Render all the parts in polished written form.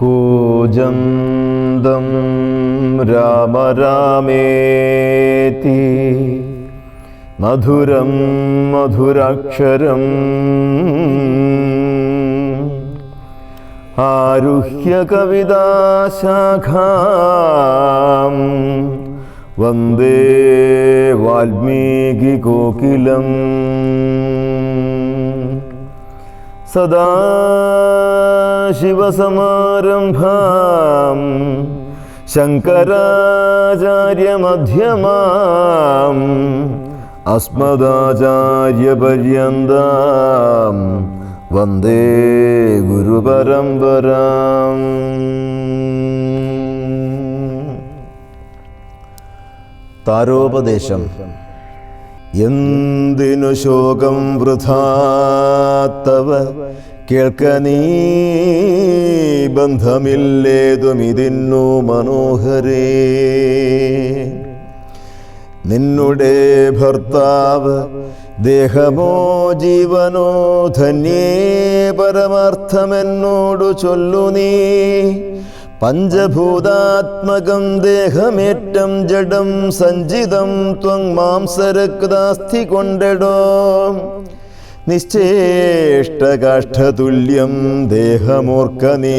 കൂജന്തം രാമ രാമേതി മധുരം മധുരാക്ഷരം ആരുഹ്യ കവിതാശാഖാം വന്ദേ വാൽമീകി കോകിലം സദാശിവസമാരംഭാം ശങ്കരാചാര്യമധ്യമാം അസ്മദാചാര്യപര്യന്താം വന്ദേ ഗുരുപരമ്പരാം. താരോപദേശം. എന്തിനു ശോകം വൃഥാത്തവ കേൾക്ക നീ ബന്ധമില്ലേതുമിതിന്നു മനോഹരേ. നിന്നുടെ ഭർത്താവ് ദേഹമോ ജീവനോ ധന്യേ പരമാർത്ഥമെന്നോടു ചൊല്ലു നീ. പഞ്ചഭൂതാത്മകം ദേഹമേറ്റം ജഡം സഞ്ചിതം ത്വം മാംസരക്താസ്ഥി കൊണ്ടെടോ. നിശ്ചേഷ്ടകാഷ്ഠതുല്യം ദേഹമോർക്ക നീ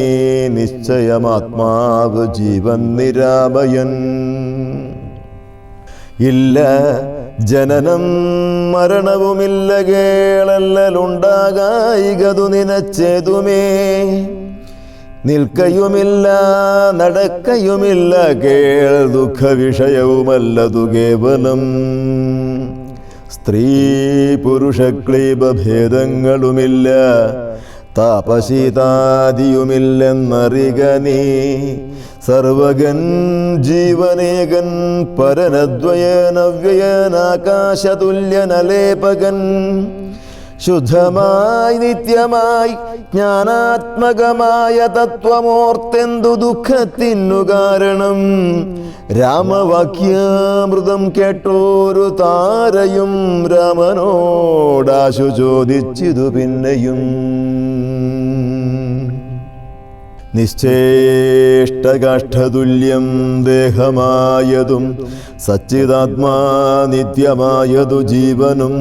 നിശ്ചയമാത്മാവ് ജീവൻ നിരാമയൻ. ഇല്ല ജനനം മരണവുമില്ല കേളല്ലലുണ്ടാകായികതു നിനച്ചേതുമേ. നിൽക്കയുമില്ല നടക്കയുമില്ല കേൾ ദുഃഖ വിഷയവുമല്ലതു കേവലം. സ്ത്രീ പുരുഷ ക്ലീബഭേദങ്ങളുമില്ല താപശീതാദിയുമില്ലെന്നറിക നീ. സർവഗൻ ജീവനേകൻ പരനദ്വയനവ്യയനാകാശതുല്യനലേപകൻ. ശുദ്ധമായി നിത്യമായി ജ്ഞാനാത്മകമായ തത്വമോർത്തെന്തു ദുഃഖത്തിനു കാരണം. രാമവാക്യാമൃതം കേട്ടോരു താരയും രാമനോടാശു ചോദിച്ചിതു പിന്നെയും. നിശ്ചേഷ്ടകാഷ്ഠതുല്യം ദേഹമായതും സച്ചിദാത്മാ നിത്യമായതു ജീവനും.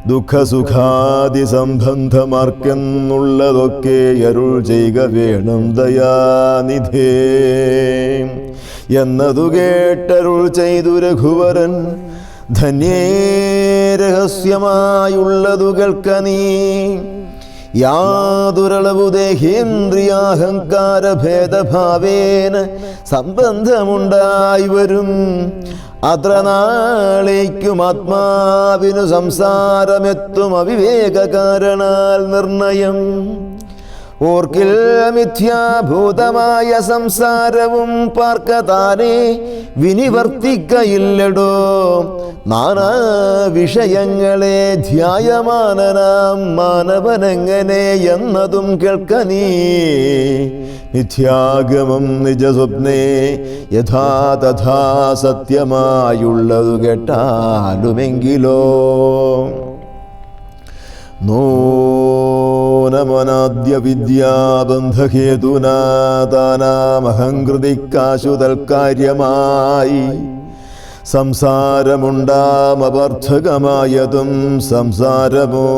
ദുഃഖസുഖാദി സംബന്ധമാർക്കെന്നുള്ളതൊക്കെ അരുൾ ചെയ്യുക വേണം ദയാനിധേ എന്നതു കേട്ടരുൾ ചെയ്തു രഘുവരൻ. ധന്യേ രഹസ്യമായുള്ളതു കേൾക്ക നീ. യാതൊരളവു ദേഹേന്ദ്രിയാഹങ്കാര ഭേദഭാവേന സംബന്ധമുണ്ടായി വരും. അത്ര നാളേക്കും ആത്മാവിനു സംസാരമെത്തും അവിവേക കാരണാൽ നിർണയം. ഓർക്കിൽ മിഥ്യാഭൂതമായ സംസാരവും പാർക്കതാനെ വിനിവർത്തിക്കയില്ലടോ. നാനാ വിഷയങ്ങളെ ധ്യായമാനനാം മാനവനെങ്ങനെ എന്നതും കേൾക്ക നീ. മിഥ്യാഗമം നിജസ്വപ്നേ യഥാ തഥാ സത്യമായുള്ളതു കേട്ടാലുമെങ്കിലോ. നമനാദ്യ വിദ്യാബന്ധഹേതുനാ താനാമഹംകൃതിക്കാശു തൽക്കാര്യമായി. സംസാരമുണ്ടാമപർത്ഥകമായതും സംസാരമോ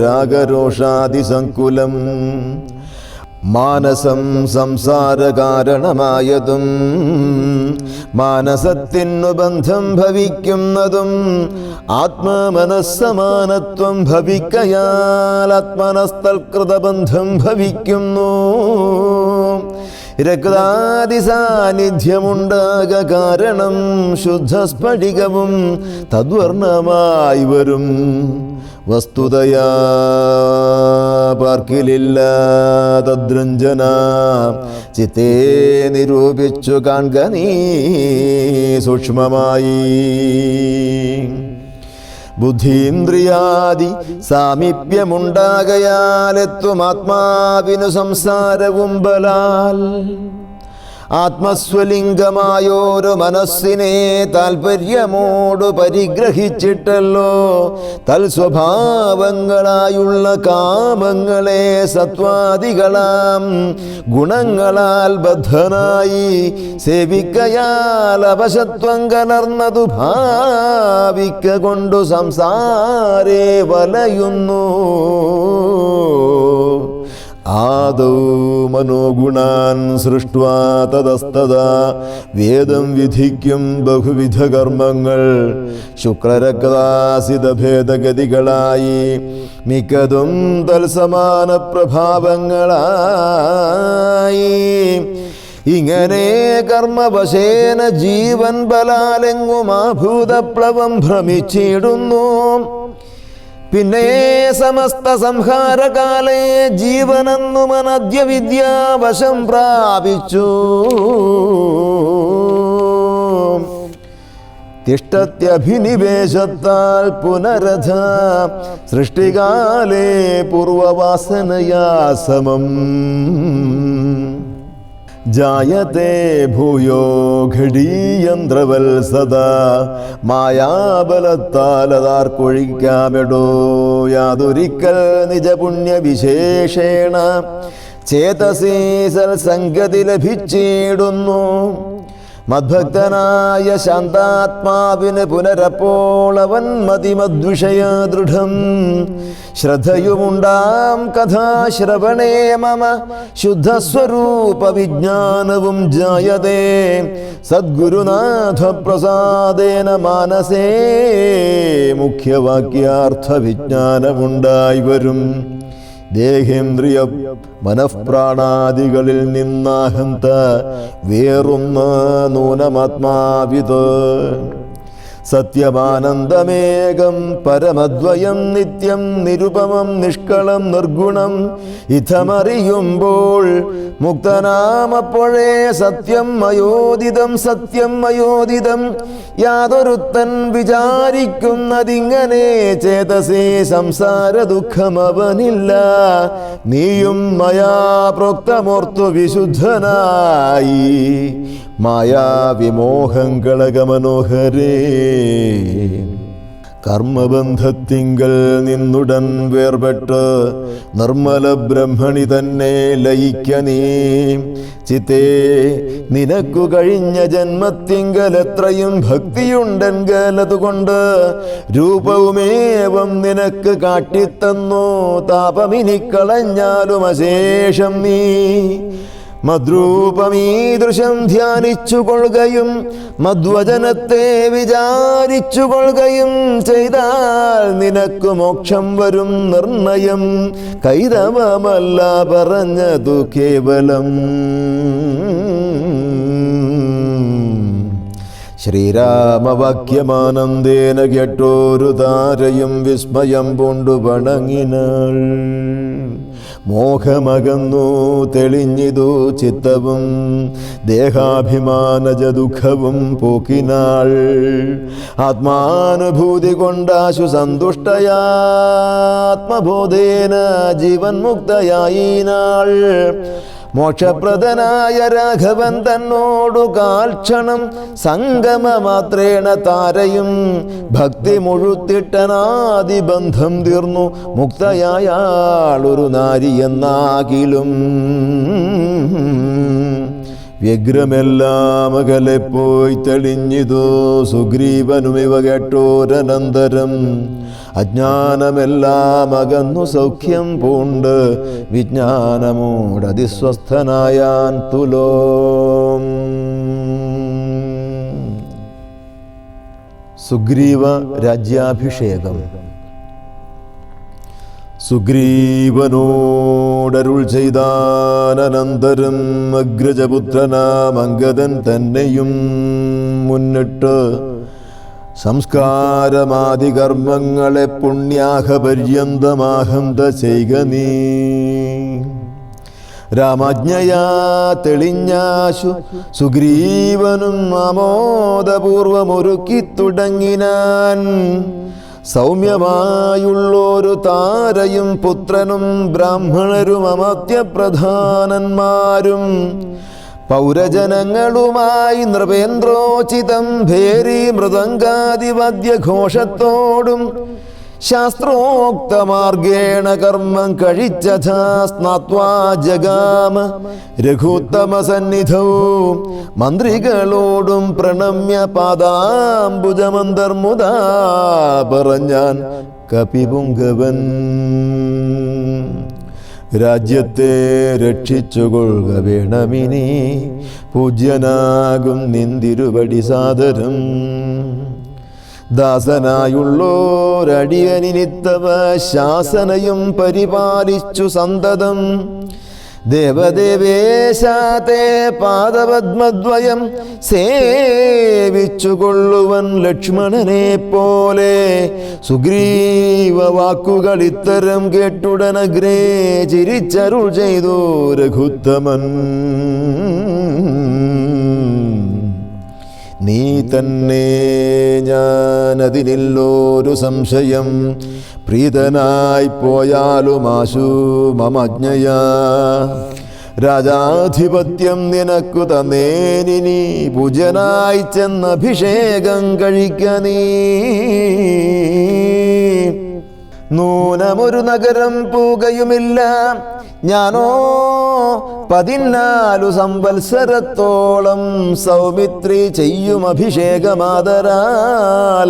രാഗരോഷാദിസങ്കുലം. മാനസം സംസാരകാരണമായതും മാനസത്തിനു ബന്ധം ഭവിക്കുന്നതും. ആത്മമനസ്സമാനത്വം ഭവിക്കയാൽ ആത്മനസ്തൽകൃതബന്ധം ഭവിക്കുന്നു. രക്താദി സാന്നിധ്യമുണ്ടാക കാരണം ശുദ്ധസ്ഫടികവും തദ്വർണമായി വരും. വസ്തുതയാ പാർക്കിലില്ല തദ്രഞ്ജന. ചിത്തേ നിരൂപിച്ചു കാൺക നീ സൂക്ഷ്മമായി. ബുദ്ധീന്ദ്രിയാദി സാമീപ്യമുണ്ടാകയാലെത്തും ആത്മാവിനു സംസാരവും ബലാൽ. ആത്മസ്വലിംഗമായോരു മനസ്സിനെ താൽപര്യമോടു പരിഗ്രഹിച്ചിട്ടല്ലോ തൽസ്വഭാവങ്ങളായുള്ള കാമങ്ങളെ സത്വാദികളാം ഗുണങ്ങളാൽ ബദ്ധനായി സേവിക്കയാൽ അപശത്വം കലർന്നതു ഭാവിക്ക കൊണ്ടു സംസാരേ വലയുന്നു. ആദൗ മനോഗുണാൻ സൃഷ്ട്വാ തതസ്തദാ വേദം വിധിക്കും ബഹുവിധ കർമ്മങ്ങൾ ശുക്ലരക്താസിത ഭേദഗതികളായി മിക്കതും തൽസമാന പ്രഭാവങ്ങളായി. ഇങ്ങനെ കർമ്മവശേന ജീവൻ ബലാലെങ്ങും ആഭൂതപ്ലവം ഭ്രമിച്ചിടുന്നു. പിന്നെ സമസ്ത സംഹാരകാലേ ജീവനെന്നു മനദ്യ വിദ്യാവശം പ്രാപിച്ചു. തിഷ്ടത്യഭിനിവേശത്താൽ പുനരഥ സൃഷ്ടികാലേ പൂർവവാസനയാ സമം ജായത്തെ ഭൂയോ ഘടീയന്ത്രവൽ സദാ മായാബലത്താലതാർക്കൊഴിക്കാമെടോ യാതൊരിക്കൽ നിജപുണ്യവിശേഷേണ ചേതസീ സൽസംഗതി ലഭിച്ചിടുന്നു. മദ്ഭക്തനായ ശാന്താത്മാവിന് പുനരപ്പോൾ അവൻ മതിമദ്വിഷയ ദൃഢം ശ്രദ്ധയുമുണ്ടാം കഥാശ്രവണേ മമ ശുദ്ധസ്വരൂപ വിജ്ഞാനവും ജായതേ സദ്ഗുരുനാഥ പ്രസാദേന മാനസേ മുഖ്യവാക്യാർത്ഥ വിജ്ഞാനമുണ്ടായി വരും. ദേഹേന്ദ്രിയ മനഃപ്രാണാദികളിൽ നിന്നാഹന്ത വേറുന്ന നൂനമാത്മാവിത് സത്യമാനന്ദമേകം പരമദ്വയം നിത്യം നിരുപമം നിഷ്കളം നിർഗുണം ഇതമറിയുമ്പോൾ മുക്തനാമപ്പോഴേ സത്യം മയോദിതം സത്യം മയോദിതം യാതൊരുത്തൻ വിചാരിക്കുന്നതിങ്ങനെ ചേതസേ സംസാര ദുഃഖമവനില്ല. നീയും മയാ പ്രോക്തമോർത്തു വിശുദ്ധനായി മായാവിമോഹങ്ങളകമനോഹരേ കർമ്മബന്ധത്തിങ്കൽ നിന്നുടൻ വേർപെട്ട് നിർമ്മല ബ്രഹ്മണി തന്നെ ലയിക്ക നീ. ചിത്തേ നിനക്കു കഴിഞ്ഞ ജന്മത്തിങ്കൽ എത്രയും ഭക്തിയുണ്ടെങ്കിൽ അതുകൊണ്ട് രൂപവുമേവം നിനക്ക് കാട്ടിത്തന്നു. താപമിനിക്കളഞ്ഞാലും അശേഷം നീ മദ്രൂപമീദൃശം ധ്യാനിച്ചു കൊള്ളുകയും മദ്വചനത്തെ വിചാരിച്ചു കൊള്ളുകയും ചെയ്താൽ നിനക്ക് മോക്ഷം വരും നിർണയം. കൈതവമല്ല പറഞ്ഞതു കേവലം. ശ്രീരാമവാക്യമാനന്ദേന കേട്ടോരു താരയും വിസ്മയം പൂണ്ടു വണങ്ങിനാൾ. മോഹമകന്നു തെളിഞ്ഞിതു ചിത്തവും ദേഹാഭിമാനജ ദുഃഖവും പോക്കിനാൾ. ആത്മാനുഭൂതി കൊണ്ടാശു സന്തുഷ്ടയാത്മബോധേന ജീവൻ മുക്തയായി നാൾ. മോക്ഷപ്രദനായ രാഘവൻ തന്നോടു കാൽക്ഷണം സംഗമമാത്രേണ താരയും ഭക്തി മുഴുത്തിട്ടനാദിബന്ധം തീർന്നു. മുക്തയായാളൊരു നാരി എന്നാകിലും വ്യഗ്രമെല്ലാം അകലെ പോയി തെളിഞ്ഞിതോ സുഗ്രീവനുമിവ കേട്ടോരനന്തരം. അജ്ഞാനമെല്ലാം അകന്നു സൗഖ്യം പൂണ്ട് വിജ്ഞാനമോടതിസ്വസ്ഥനായാൻ തുലോം. സുഗ്രീവ രാജ്യാഭിഷേകം. സുഗ്രീവനോടരുൾ ചെയ്താനന്തരം അഗ്രജപുത്രനാം അംഗദൻ തന്നെയും മുന്നിട്ട് സംസ്കാരമാദികർമ്മങ്ങളെ പുണ്യാഹപര്യന്തമാഹന്ത ചെയ്ക നീ. രാമജ്ഞയാ തെളിഞ്ഞാശു സുഗ്രീവനും ആമോദപൂർവമൊരുക്കി തുടങ്ങിനാൻ. സൗമ്യമായുള്ളൊരു താരയും പുത്രനും ബ്രാഹ്മണരും അമത്യപ്രധാനന്മാരും പൗരജനങ്ങളുമായി നൃപേന്ദ്രോചിതം ഭേരി മൃദംഗാദിവാദ്യഘോഷത്തോടും ശാസ്ത്രോക്തമാർഗേണ കർമ്മം കഴിച്ചഥാ സ്നാത്വാ ജഗാമ രഘുത്തമസന്നിധൗ മന്ത്രികളോടും പ്രണമ്യ പാദാംബുജമന്തർമുദാ പറഞ്ഞാൻ കപിപുങ്കവൻ. രാജ്യത്തെ രക്ഷിച്ചുകൊള്ളുക വേണമിനി, പൂജ്യനാകും നിന്തിരുവടി സാദരം. ദാസനായുള്ളോരടിയനിത്തവ ശാസനയും പരിപാലിച്ചു സന്തതം. ദേവദേവേശാത്തെ പാദപദ്മദ്വയം സേവിച്ചുകൊള്ളുവൻ ലക്ഷ്മണനെ പോലെ. സുഗ്രീവ വാക്കുകൾ ഇത്തരം കേട്ടുടനഗ്രേ ചിരിച്ചരുൾ ചെയ്തു രഘുത്തമൻ. നീ തന്നെ ഞാനതിനില്ലൊരു സംശയം, പ്രീതനായി പോയാലുമാശു മമജ്ഞയാ. രാജാധിപത്യം നിനക്കു തന്നേനിനി, പൂജനായി ചെന്നഭിഷേകം കഴിക്ക നീ. നൂനമൊരു നഗരം പൂകയുമില്ല ഞാനോ 14 സംവത്സരത്തോളം. സൗമിത്രി ചെയ്യും അഭിഷേകമാതരാൽ,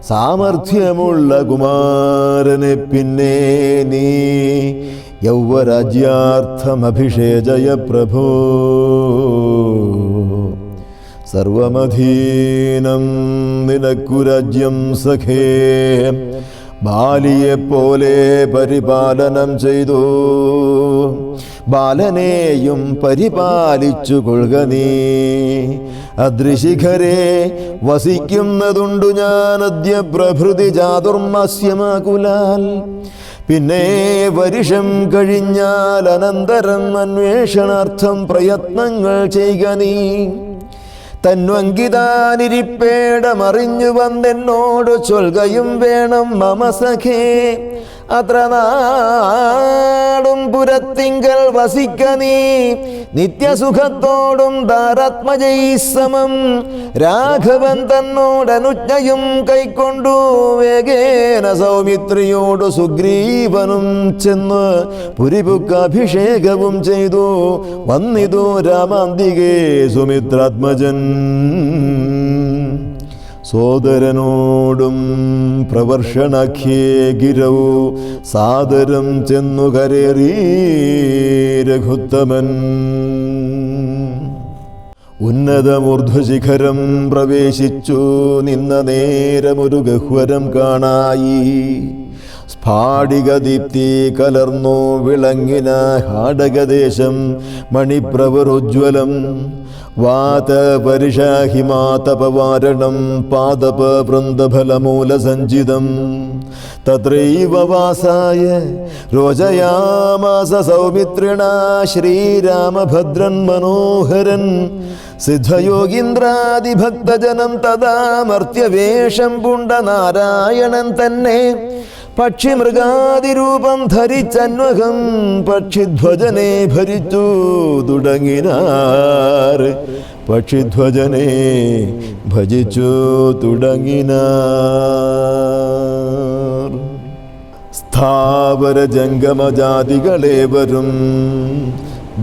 സാമർഥ്യമുള്ള കുമാരനെ പിന്നെ നീ യൗവരാജ്യാർത്ഥമഭിഷേചയ പ്രഭോ. സർവമധീനം നിനക്കു രാജ്യം സഖേ, ബാലിയെപ്പോലെ പരിപാലനം ചെയ്തു. ബാലനെയും പരിപാലിച്ചു കൊള്ളുക നീ. അദ്രിശിഖരെ വസിക്കുന്നതുണ്ടു ഞാൻ അദ്യ പ്രഭൃതി ചാതുർമാസ്യമാകുലാൽ. പിന്നെ വരുഷം കഴിഞ്ഞാൽ അനന്തരം അന്വേഷണാർത്ഥം പ്രയത്നങ്ങൾ ചെയ്യുക നീ. തന്വങ്കിതാനിരിപ്പേടമറിഞ്ഞു വന്നെന്നോട് ചൊൽകയും വേണം മമ സഖേ. അത്ര നാടും പുരത്തിങ്കൽ വസിക്ക നീ, നിത്യസുഖത്തോടും ധാരാത്മജൈസമം. രാഘവൻ തന്നോടനുജ്ഞയും കൈക്കൊണ്ടു വേഗേന സൗമിത്രിയോട് സുഗ്രീവനും ചെന്ന് പുരിപുക്ക് അഭിഷേകവും ചെയ്തു. വന്നിതു രാമാന്തികേ സുമിത്രാത്മജൻ. സോദരനോടും പ്രവർഷണാഖ്യേ ഗിരൗ സാദരം ചെന്നു കരേറി രഘുത്തമൻ. ഉന്നതമൂർധ്വശിഖരം പ്രവേശിച്ചു നിന്ന നേരമൊരു ഗഹ്വരം കാണായി. സ്ഫാടികദീപ്തി കലർന്നു വിളങ്ങിന ഹാടകദേശം മണിപ്രവരോജ്വലം. വാതപരിഷാഹിമാതപവാരണം പാദപ വൃന്ദഫലമൂലസഞ്ചിതം. തത്രൈവ വാസായ രോചയാമാസ സൗമിത്രിണാ ശ്രീരാമഭദ്രൻ മനോഹരൻ. സിദ്ധയോഗീന്ദ്രാദിഭക്തജനം തഥാ മർത്യവേഷം പൂണ്ട നാരായണൻ തന്നെ. പക്ഷിമൃഗാദിരൂപം ധരിച്ചന്വഹം പക്ഷിധ്വജനെ ഭരിച്ചു തുടങ്ങിനാർ. പക്ഷിധ്വജനെ ഭജിച്ചു തുടങ്ങിനാർ. സ്ഥാവര ജംഗമജാതികളേവരും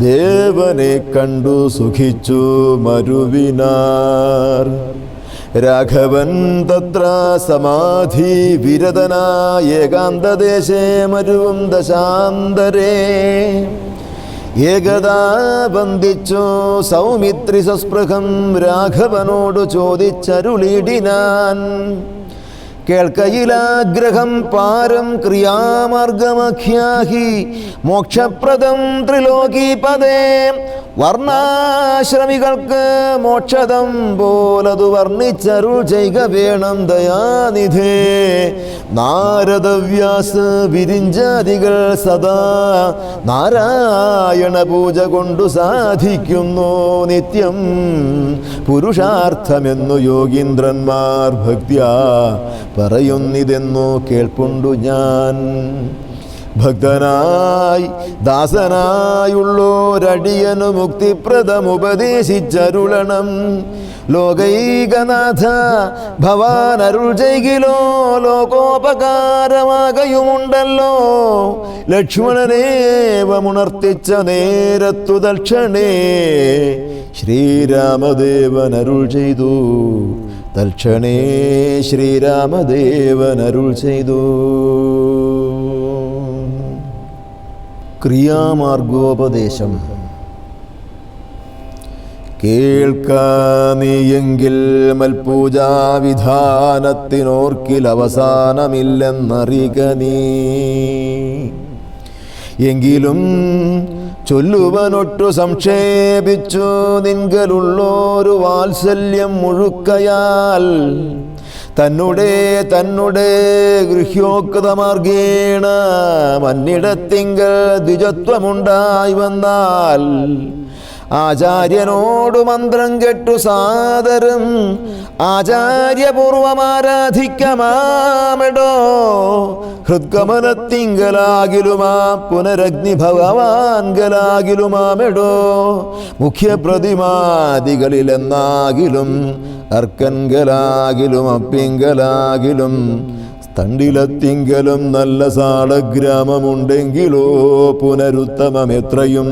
ദേവനെ കണ്ടു സുഖിച്ചു മരുവിനാർ. രാഘവൻ തത്ര സമാധി വിരതനായ ഏകാന്തദേശേ മരുവും ദശാന്തരേ. ഏകദാ ബന്ധിച്ചു സൗമിത്രി സസ്പൃഹം രാഘവനോട് ചോദിച്ചരുളിടിനാൻ. കേൾക്കയിലാഗ്രഹം പാരം ക്രിയാമാർഗമഖ്യാഹി മോക്ഷപ്രദം ത്രിലോകീപദേ. വർണ്ണാശ്രമികൾക്ക് മോക്ഷദം പോലതു വർണ്ണിച്ചരുൾ ചെയ്ക വേണം ദയാനിധേ. നാരദവ്യാസ വിരിഞ്ചാദികൾ സദാ നാരായണ പൂജ കൊണ്ടു സാധിക്കുന്നു നിത്യം. പുരുഷാർത്ഥമെന്നു യോഗീന്ദ്രന്മാർ ഭക്ത്യാ പറയുന്നിതെന്നു കേൾപ്പുണ്ടു ഞാൻ. ഭക്തനായി ദാസനായുള്ളോരടിയനു മുക്തിപ്രദമുപദേശിച്ചരുളണം. ലോകൈകനാഥ ഭവാൻ അരുൾ ചെയ്കിലോ ലോകോപകാരമാകയുമുണ്ടല്ലോ. ലക്ഷ്മണനേവമുണർത്തിച്ച നേരത്തു തൽക്ഷണേ ശ്രീരാമദേവൻ അരുൾ ചെയ്തു. തൽക്ഷണേ ശ്രീരാമദേവൻ അരുൾ ചെയ്തു. ക്രിയാമാർഗോപദേശം. കേൾക്കാനിയെങ്കിൽ മൽപൂജാവിധാനത്തിനോർക്കിൽ അവസാനമില്ലെന്നറിക നീ. എങ്കിലും ചൊല്ലുവനൊട്ടു സംക്ഷേപിച്ചു നിൻകലുള്ളോരു വാത്സല്യം മുഴുക്കയാൽ തന്നെ ഗൃഹ്യോക്തമാർഗേണ മന്നിടത്തിങ്കൽ ദ്വിജത്വമുണ്ടായി വന്നാൽ ആചാര്യനോടു മന്ത്രം കെട്ടു സാദരം ആചാര്യപൂർവമാരാധിക്കമാമെടോ. ഹൃദ്കമലത്തിങ്കലാകിലുമാ പുനരഗ്നി ഭഗവാൻകലാകിലുമാമെടോ. മുഖ്യപ്രതിമാദികളിലെന്നാകിലും അർക്കൻകലാകിലും അപ്പിങ്കലാകിലും തണ്ടിലത്തിങ്കലും നല്ല സാളഗ്രാമമുണ്ടെങ്കിലോ പുനരുത്തമമെത്രയും.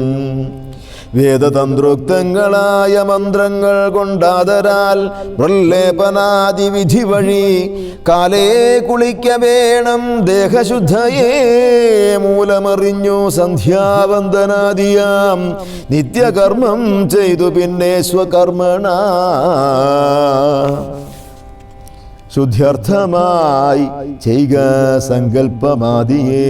വേദതന്ത്രോക്തങ്ങളായ മന്ത്രങ്ങൾ കൊണ്ടാദരാൽ പ്രലേപനാദി വിധി വഴി കാലേ കുളിക്ക വേണം. ദേഹശുദ്ധയേ മൂലമറിഞ്ഞു സന്ധ്യാവന്ദനാദിയാം നിത്യകർമ്മം ചെയ്തു പിന്നെ സ്വകർമ്മണ ശുദ്ധ്യർത്ഥമായി ചെയ്യുക സങ്കല്പമാദിയേ.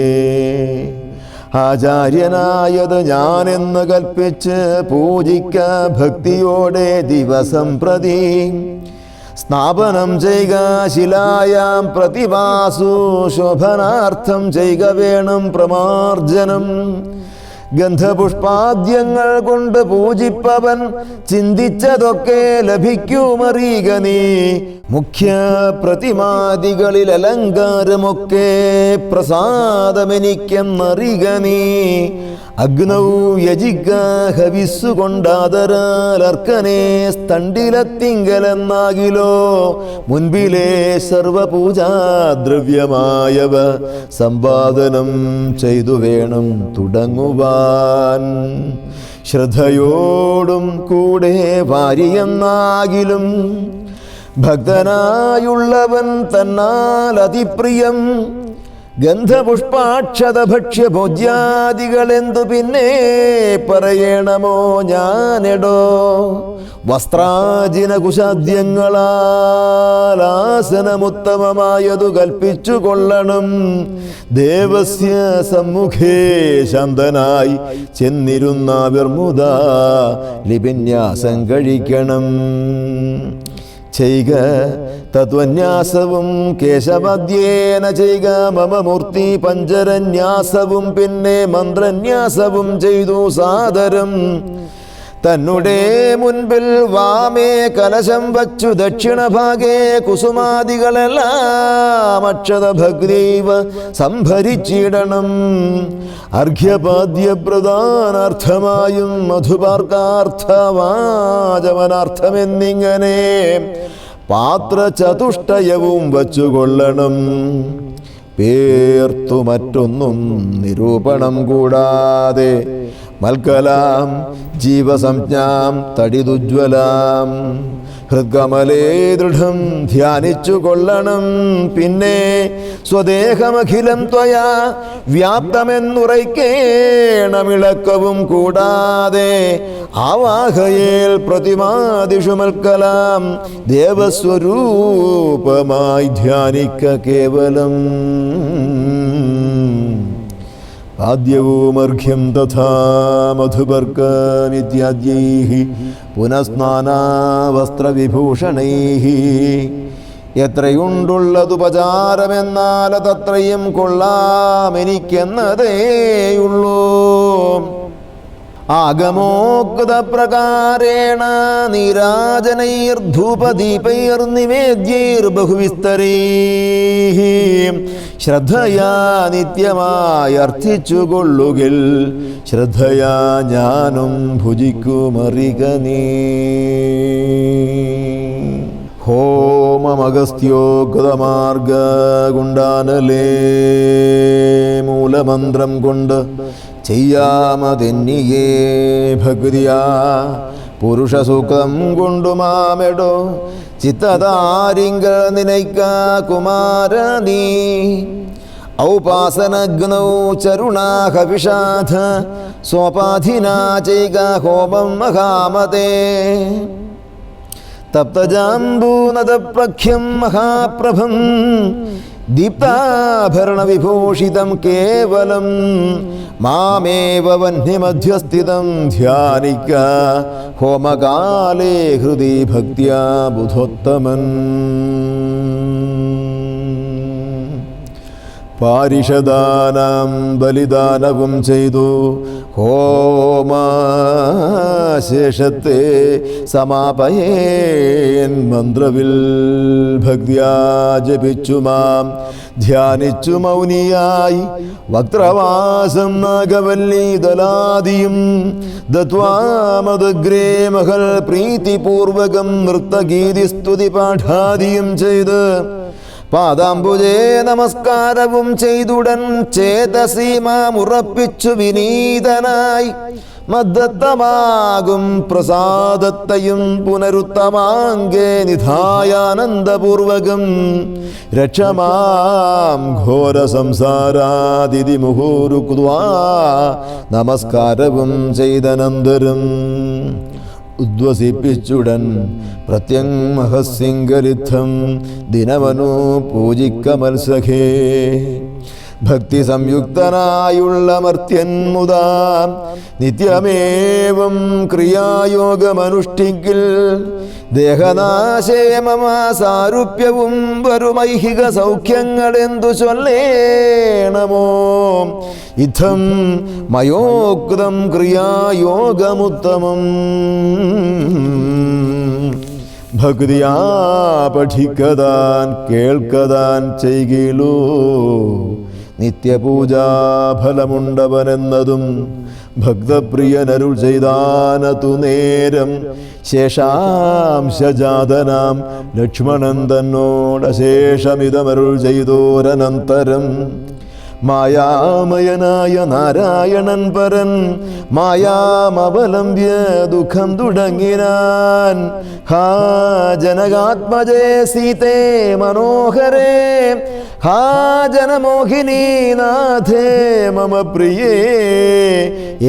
ആചാര്യനായത് ഞാനെന്ന് കൽപ്പിച്ച് പൂജിക്ക ഭക്തിയോടെ ദിവസം പ്രതി. സ്നാപനം ചെയ്യുക ശിലായാം പ്രതിഭാസു ശോഭനാർത്ഥം ചെയ്യുക വേണം പ്രമാർജനം. ഗന്ധപുഷ്പാദ്യങ്ങൾ കൊണ്ട് പൂജിപ്പവൻ ചിന്തിച്ചതൊക്കെ ലഭിക്കുമറിയുക നീ. മുഖ്യ പ്രതിമാദികളിൽ അലങ്കാരമൊക്കെ പ്രസാദമെനിക്കെന്നറിയുക നീ. അഗ്നൗ യജിക ഹവിസ്സു കൊണ്ടാദരാൽ അർക്കനെ സ്തണ്ടിലത്തിങ്കലെന്നാകിലോ. മുൻപിലെ സർവപൂജാദ്രവ്യമായവ സമ്പാദനം ചെയ്തു വേണം തുടങ്ങുവാൻ. ശ്രദ്ധയോടും കൂടെ വാരിയെന്നാകിലും ഭക്തനായുള്ളവൻ തന്നാൽ അതിപ്രിയം. ഗന്ധപുഷ്പാക്ഷത ഭക്ഷ്യഭോജ്യാദികളെന്തു പിന്നെ പറയണമോ ഞാനെടോ. വസ്ത്രാജിന കുശാദ്യങ്ങളാൽ ആസനമുത്തമമായതു കൽപ്പിച്ചു കൊള്ളണം. ദേവസ്യ സമ്മുഖേ ശാന്തനായി ചെന്നിരുന്ന വിർമുദ ലിപിന്യാസം കഴിക്കണം. ചെയ്യുക തത്വന്യാസവും കേശവദ്യേന ചെയ്യുക മമ മൂർത്തി പഞ്ചരന്യാസവും പിന്നെ മന്ത്രന്യാസവും ചെയ്തു സാദരം. തന്നെ മുൻപിൽ വാമേ കലശം വച്ചു ദക്ഷിണഭാഗേ കുസുമാദികളെല്ലാം അക്ഷത ഭക്തീവ സംഭരിച്ചിടണം. അർഘ്യപാദ്യപ്രധാനാർത്ഥമായും മധുപാർക്കാർത്ഥവാചമനാർത്ഥമെന്നിങ്ങനെ പാത്രചതുഷ്ടയവും വച്ചുകൊള്ളണം. പേർത്തു മറ്റൊന്നും നിരൂപണം കൂടാതെ മൽക്കലാം ജീവസംജ്ഞാം തടിതുജ്വലാം ഹൃദ്കമലേ ദൃഢം ധ്യാനിച്ചു കൊള്ളണം. പിന്നെ സ്വദേഹമഖിലം ത്വയാ വ്യാപ്തമെന്നുറയ്ക്കേണമിളക്കവും കൂടാതെ ആവാഹയേൽ പ്രതിമാദിഷു മൽക്കലാം ദേവസ്വരൂപമായി ധ്യാനിക്ക കേവലം. ആദ്യവുമർഘ്യം തഥാ മധുപർക്കമിത്യാദ്യൈഃ പുനഃസ്നാനാവസ്ത്രവിഭൂഷണൈഃ. എത്രയുണ്ടുള്ളതുപചാരമെന്നാൽ തത്രയും കൊള്ളാമെനിക്കെന്നതേയുള്ളൂ. ആഗമോക്ത പ്രകാരേണ നീരാജനൈർധൂപദീപൈർനിവേദ്യൈർബഹുവിസ്തരൈഃ ശ്രദ്ധയാ നിത്യമായി അർത്ഥിച്ചുകൊള്ളുകിൽ ശ്രദ്ധയാ ഞാനും ഭുജിക്കുമറികനീ. ഹോമമഗസ്ത്യോ ഗതമാർഗ ഗുണ്ടാനലേ മൂലമന്ത്രം കൊണ്ട് ചെയ്യാമതെന്നിയേ ഭക്തിയാ പുരുഷസുഖം കൊണ്ടു മാമെടോ ചിത്തതാരിങ്ക നിനൈക്ക കുമാര നീ ഔപാസനഗ്നൗ ചരുണാഹ വിഷാധ സ്വപാധിനാ ചൈക ഹോമം മഹാമതേ തപ്തജാംബൂനദപ്രഖ്യം മഹാപ്രഭം ദീപ്താഭരണവിഭൂഷിതം കേവലം മാമേവ വഹ്നിമധ്യസ്ഥിതം ധ്യാനിക്ക ഹോമകാലേ ഹൃദി ഭക്ത്യാ ബുധോത്തമൻ. പാരിഷദാനാം ബലിദാനവും ചെയ്തു ഹോമശേഷത്തെ സമാപയേൻ മന്ത്രവിൽ ഭക്തിയാ ജപിച്ചു മാം ധ്യാനിച്ചു മൗനിയായി വക്രവാസം നാഗവല്ലീദലാദിയും ദത്വാമദഗ്രേ മഹൽ പ്രീതിപൂർവകം നൃത്തഗീതിസ്തുതി പാഠാദിയും ചെയ്ത് പാദാംബുജേ നമസ്കാരവും ചെയ്തുടൻ ചേതസീമാമുറപ്പിച്ചു വിനീതനായി മദ്ദത്തമാകും പ്രസാദത്തെയും പുനരുത്തമാങ്കേ നിധായാനന്ദപൂർവകം രക്ഷമാം ഘോര സംസാരാദിതി മുഹൂരുക്വാ നമസ്കാരവും ചെയ്തനന്തരം ഉദ്വസിപ്പിച്ചുടൻ പ്രത്യംഹസിംഗലിദ്ധം ദിനവനു പൂജിക്കമത്സഖേ. ഭക്തി സംയുക്തനായുള്ള മർത്യൻ മുതാ നിത്യമേവം ക്രിയായോഗമനുഷ്ഠിക്കിൽ ദേഹനാശേ മമ സാരൂപ്യവും വരുമൈഹിക സൗഖ്യങ്ങളെന്തു ചൊല്ലേണമോ ഇത്തം മയോക്തം ക്രിയായോഗമുത്തമം. ഭക്തിയാ പഠിക്കതാൻ കേൾക്കതാൻ ചെയ്കിലോ നിത്യപൂജാഫലമുണ്ടവനെന്നതും ഭക്തപ്രിയനരുൾ ചെയ്താനതു നേരം ശേഷാംശജാതനാം ലക്ഷ്മണൻ തന്നോടശേഷമിതമരുൾ ചെയ്തോരനന്തരം മായാമയനായ നാരായണൻ പരൻ മായാമവലംബ്യ ദുഃഖം തുടങ്ങിനാൻ. ഹാ ജനകാത്മജേ സീതേ മനോഹരേ ഹാ ജനമോഹിനീ നാഥേ മമ പ്രിയേ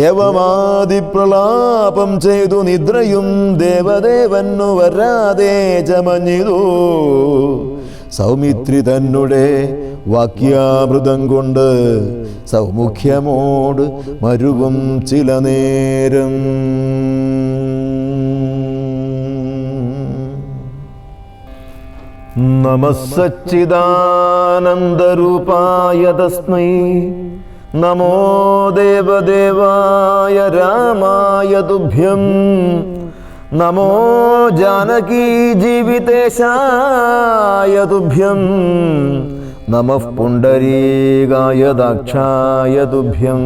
ഏവമാദിപ്രലാപം ചെയ്തു നിദ്രയും ദേവദേവന്നു വരാതെ ചമഞ്ഞിതു. സൗമിത്രി തന്നെ വാക്യാമൃതം കൊണ്ട് സൗമുഖ്യമോട് മരുവും ചില നേരം. നമഃ സച്ചിദാനന്ദരൂപായ തസ്മൈ നമോ ദേവദേവായ രാമായ തുഭ്യം നമോ ജാനകീ ജീവിതേശായ തുഭ്യം നമഃ പുണ്ഡരീകായ ദാക്ഷായ തുഭ്യം.